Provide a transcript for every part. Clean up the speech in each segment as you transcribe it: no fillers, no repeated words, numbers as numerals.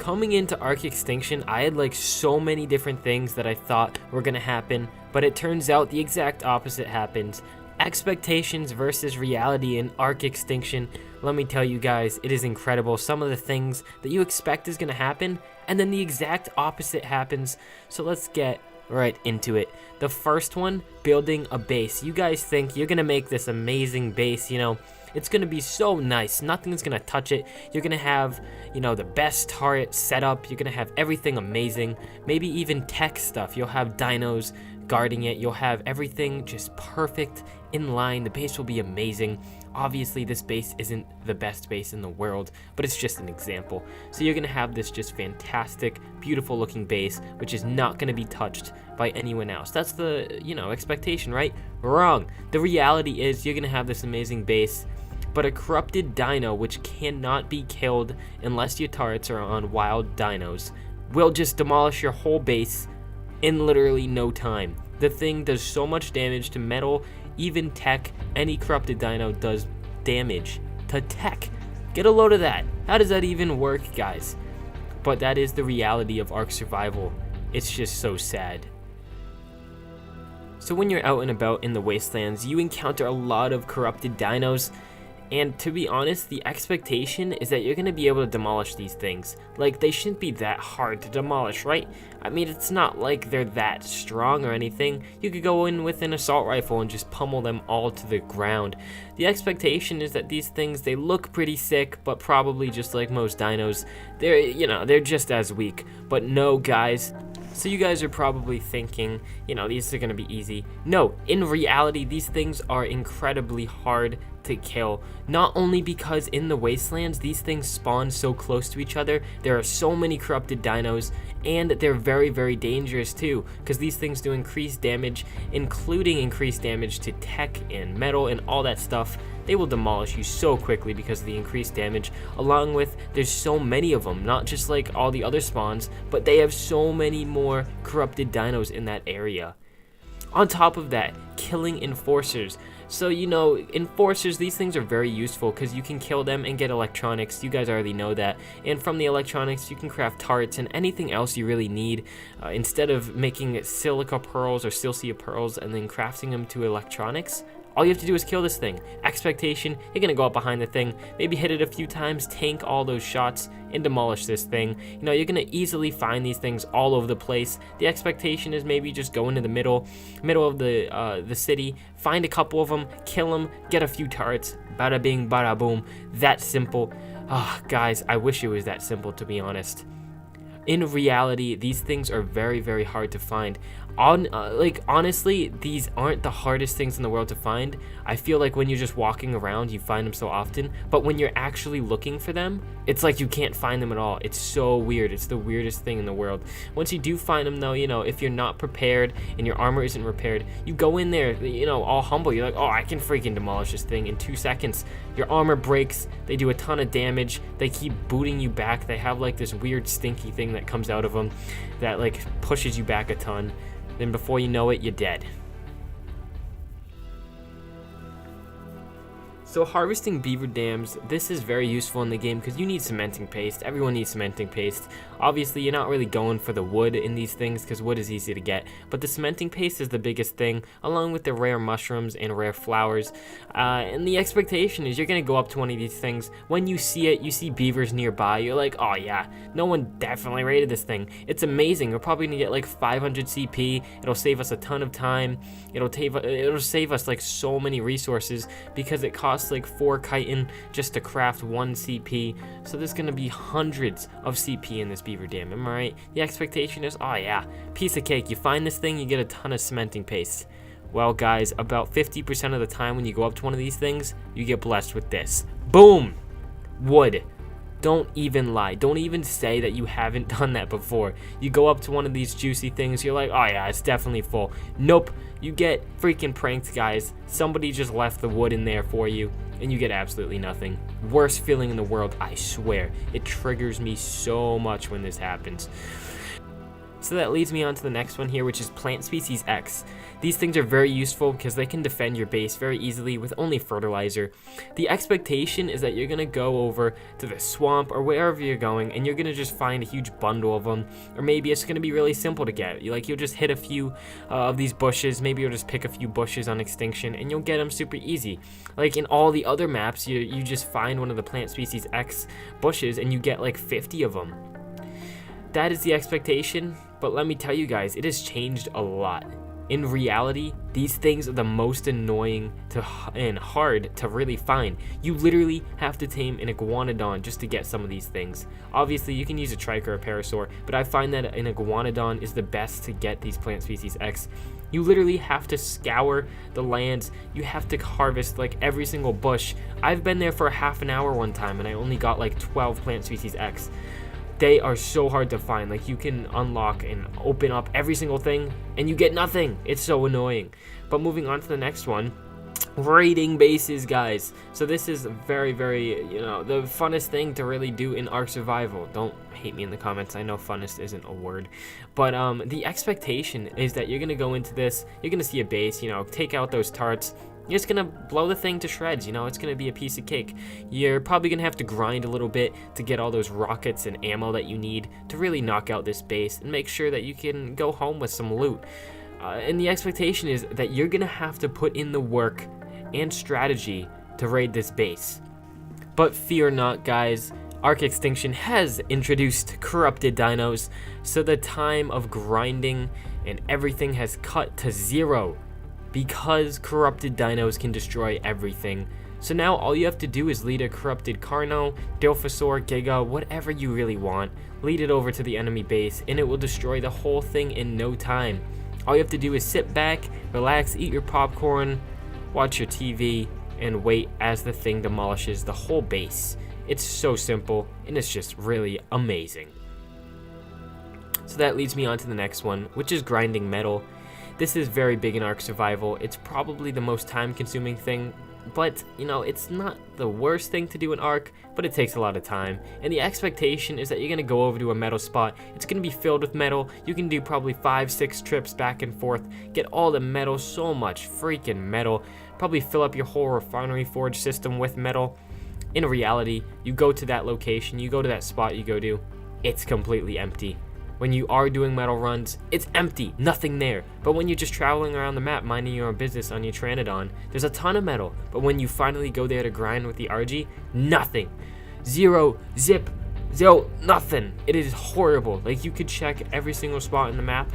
coming into Arc Extinction, I had like so many different things that I thought were gonna happen, but it turns out the exact opposite happened. Expectations versus reality in Arc Extinction. Let me tell you guys, it is incredible. Some of the things that you expect is gonna happen, and then the exact opposite happens. So let's get right into it. The first one, building a base. You guys think you're gonna make this amazing base, you know, it's gonna be so nice, nothing's gonna touch it. You're gonna have, you know, the best turret setup, you're gonna have everything amazing, maybe even tech stuff. You'll have dinos guarding it, you'll have everything just perfect in line. The base will be amazing. Obviously this base isn't the best base in the world, but it's just an example. So you're gonna have this just fantastic, beautiful looking base, which is not gonna be touched by anyone else. That's the, you know, expectation, right? Wrong. The reality is you're gonna have this amazing base, but a corrupted dino, which cannot be killed unless your turrets are on wild dinos, will just demolish your whole base in literally no time. The thing does so much damage to metal, even tech. Any corrupted dino does damage to tech. Get a load of that. How does that even work, guys? But that is the reality of Ark survival. It's just so sad. So when you're out and about in the wastelands, you encounter a lot of corrupted dinos. And to be honest, the expectation is that you're going to be able to demolish these things. Like, they shouldn't be that hard to demolish, right? I mean, it's not like they're that strong or anything. You could go in with an assault rifle and just pummel them all to the ground. The expectation is that these things, they look pretty sick, but probably just like most dinos, they're, you know, they're just as weak. But no, guys. So you guys are probably thinking, you know, these are going to be easy. No, in reality, these things are incredibly hard to kill. Not only because in the wastelands, these things spawn so close to each other, there are so many corrupted dinos, and they're very, very dangerous too, because these things do increased damage, including increased damage to tech and metal and all that stuff. They will demolish you so quickly because of the increased damage, along with there's so many of them, not just like all the other spawns, but they have so many more corrupted dinos in that area. On top of that, killing enforcers. So, you know, enforcers, these things are very useful because you can kill them and get electronics. You guys already know that. And from the electronics, you can craft turrets and anything else you really need. Instead of making silica pearls or silcia pearls and then crafting them to electronics, all you have to do is kill this thing. Expectation, you're gonna go up behind the thing, maybe hit it a few times, tank all those shots, and demolish this thing. You know, you're gonna easily find these things all over the place. The expectation is maybe just go into the middle of the city, find a couple of them, kill them, get a few turrets, bada bing, bada boom. That simple. Ah, guys, I wish it was that simple, to be honest. In reality, these things are very, very hard to find. Honestly, these aren't the hardest things in the world to find. I feel like when you're just walking around, you find them so often, but when you're actually looking for them, it's like you can't find them at all. It's so weird. It's the weirdest thing in the world. Once you do find them, though, you know, if you're not prepared and your armor isn't repaired, you go in there, you know, all humble. You're like, oh, I can freaking demolish this thing in 2 seconds. Your armor breaks. They do a ton of damage. They keep booting you back. They have like this weird stinky thing that comes out of them that like pushes you back a ton. Then before you know it, you're dead. So harvesting beaver dams, this is very useful in the game because you need cementing paste. Everyone needs cementing paste. Obviously, you're not really going for the wood in these things because wood is easy to get, but the cementing paste is the biggest thing, along with the rare mushrooms and rare flowers. And the expectation is you're going to go up to one of these things. When you see it, you see beavers nearby, you're like, oh yeah, no one definitely raided this thing. It's amazing. We're probably going to get like 500 CP. It'll save us a ton of time. It'll save us like so many resources because it costs like 4 chitin just to craft 1 CP. So there's going to be hundreds of CP in this beaver dam, am I right? The expectation is, oh yeah, piece of cake. You find this thing, you get a ton of cementing paste. Well, guys, about 50% of the time when you go up to one of these things, you get blessed with this. Boom! Wood. Don't even lie. Don't even say that you haven't done that before. You go up to one of these juicy things, you're like, oh yeah, it's definitely full. Nope. You get freaking pranked, guys. Somebody just left the wood in there for you, and you get absolutely nothing. Worst feeling in the world, I swear. It triggers me so much when this happens. So that leads me on to the next one here, which is Plant Species X. These things are very useful because they can defend your base very easily with only fertilizer. The expectation is that you're going to go over to the swamp or wherever you're going, and you're going to just find a huge bundle of them. Or maybe it's going to be really simple to get. You'll just hit a few of these bushes. Maybe you'll just pick a few bushes on Extinction, and you'll get them super easy. Like in all the other maps, you just find one of the Plant Species X bushes, and you get like 50 of them. That is the expectation, but let me tell you guys, it has changed a lot. In reality, these things are the most annoying and hard to really find. You literally have to tame an iguanodon just to get some of these things. Obviously, you can use a trike or a parasaur, but I find that an iguanodon is the best to get these Plant Species X. You literally have to scour the lands. You have to harvest like every single bush. I've been there for half an hour one time, and I only got like 12 Plant Species X. They are so hard to find. Like, you can unlock and open up every single thing and you get nothing. It's so annoying. But moving on to the next one, raiding bases, guys. So this is very, very, the funnest thing to really do in Ark Survival. Don't hate me in the comments. I know funnest isn't a word, but the expectation is that you're gonna go into this, you're gonna see a base, take out those tarts. You're just gonna blow the thing to shreds, it's gonna be a piece of cake. You're probably gonna have to grind a little bit to get all those rockets and ammo that you need to really knock out this base and make sure that you can go home with some loot. And the expectation is that you're gonna have to put in the work and strategy to raid this base. But fear not, guys. Ark Extinction has introduced corrupted dinos, so the time of grinding and everything has cut to 0. Because corrupted dinos can destroy everything. So now all you have to do is lead a corrupted Carno, Dilphosaur, Giga, whatever you really want. Lead it over to the enemy base and it will destroy the whole thing in no time. All you have to do is sit back, relax, eat your popcorn, watch your TV, and wait as the thing demolishes the whole base. It's so simple and it's just really amazing. So that leads me on to the next one, which is grinding metal. This is very big in Ark Survival. It's probably the most time-consuming thing, but, it's not the worst thing to do in Ark, but it takes a lot of time. And the expectation is that you're going to go over to a metal spot. It's going to be filled with metal. You can do probably 5-6 trips back and forth, get all the metal, so much freaking metal. Probably fill up your whole refinery forge system with metal. In reality, you go to that location, you go to that spot you go to, it's completely empty. When you are doing metal runs, it's empty, nothing there. But when you're just traveling around the map, minding your own business on your Pteranodon, there's a ton of metal. But when you finally go there to grind with the RG, nothing. 0, zip, 0, nothing. It is horrible. Like, you could check every single spot in the map.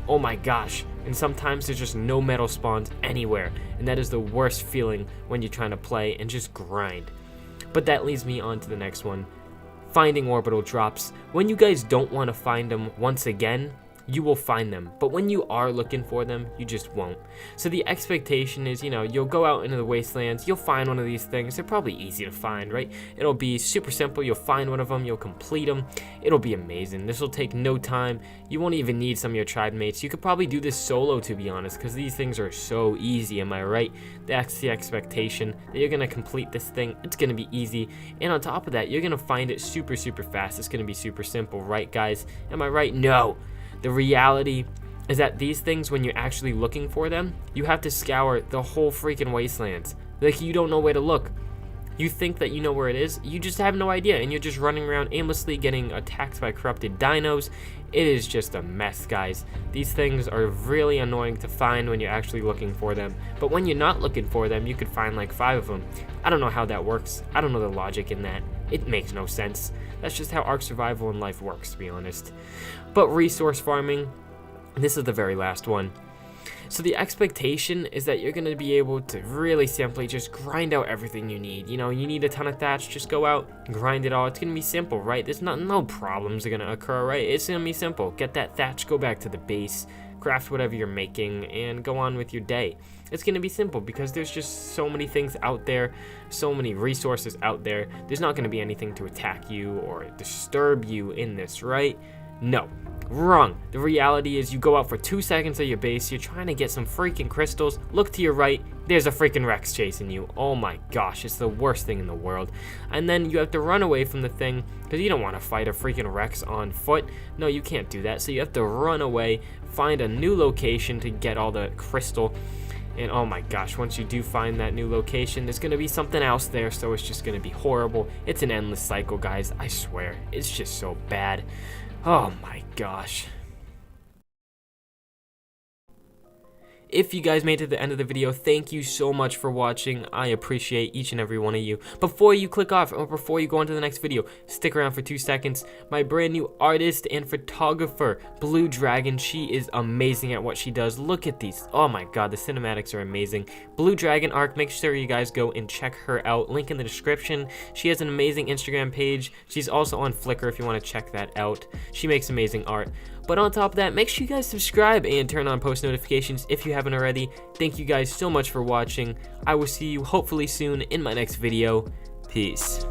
Oh my gosh. And sometimes there's just no metal spawns anywhere. And that is the worst feeling when you're trying to play and just grind. But that leads me on to the next one. Finding orbital drops. When you guys don't want to find them once again, you will find them. But when you are looking for them, you just won't. So the expectation is, you'll go out into the wastelands, you'll find one of these things. They're probably easy to find, right? It'll be super simple. You'll find one of them, you'll complete them. It'll be amazing. This will take no time. You won't even need some of your tribe mates. You could probably do this solo, to be honest, because these things are so easy, am I right? That's the expectation, that you're going to complete this thing. It's going to be easy. And on top of that, you're going to find it super, super fast. It's going to be super simple, right, guys? Am I right? No. The reality is that these things, when you're actually looking for them, you have to scour the whole freaking wastelands. Like, you don't know where to look. You think that you know where it is, you just have no idea, and you're just running around aimlessly getting attacked by corrupted dinos. It is just a mess, guys. These things are really annoying to find when you're actually looking for them, but when you're not looking for them, you could find like 5 of them. I don't know how that works. I don't know the logic in that. It makes no sense. That's just how Ark Survival in life works, to be honest. But resource farming, this is the very last one. So the expectation is that you're going to be able to really simply just grind out everything you need. You need a ton of thatch, just go out and grind it all. It's going to be simple, right? There's no problems are going to occur, right? It's going to be simple. Get that thatch, go back to the base, craft whatever you're making, and go on with your day. It's going to be simple because there's just so many things out there, so many resources out there. There's not going to be anything to attack you or disturb you in this, right? No. Wrong. The reality is you go out for 2 seconds at your base, you're trying to get some freaking crystals, look to your right, there's a freaking Rex chasing you. Oh my gosh, it's the worst thing in the world. And then you have to run away from the thing because you don't want to fight a freaking Rex on foot. No, you can't do that. So you have to run away, find a new location to get all the crystal. And oh my gosh, once you do find that new location, there's gonna be something else there, so it's just gonna be horrible. It's an endless cycle, guys, I swear. It's just so bad. Oh my gosh. If you guys made it to the end of the video, thank you so much for watching. I appreciate each and every one of you. Before you click off, or before you go on to the next video, stick around for 2 seconds. My brand new artist and photographer, Blue Dragon, she is amazing at what she does. Look at these. Oh my god, the cinematics are amazing. Blue Dragon Arc, make sure you guys go and check her out. Link in the description. She has an amazing Instagram page. She's also on Flickr if you want to check that out. She makes amazing art. But on top of that, make sure you guys subscribe and turn on post notifications if you haven't already. Thank you guys so much for watching. I will see you hopefully soon in my next video. Peace.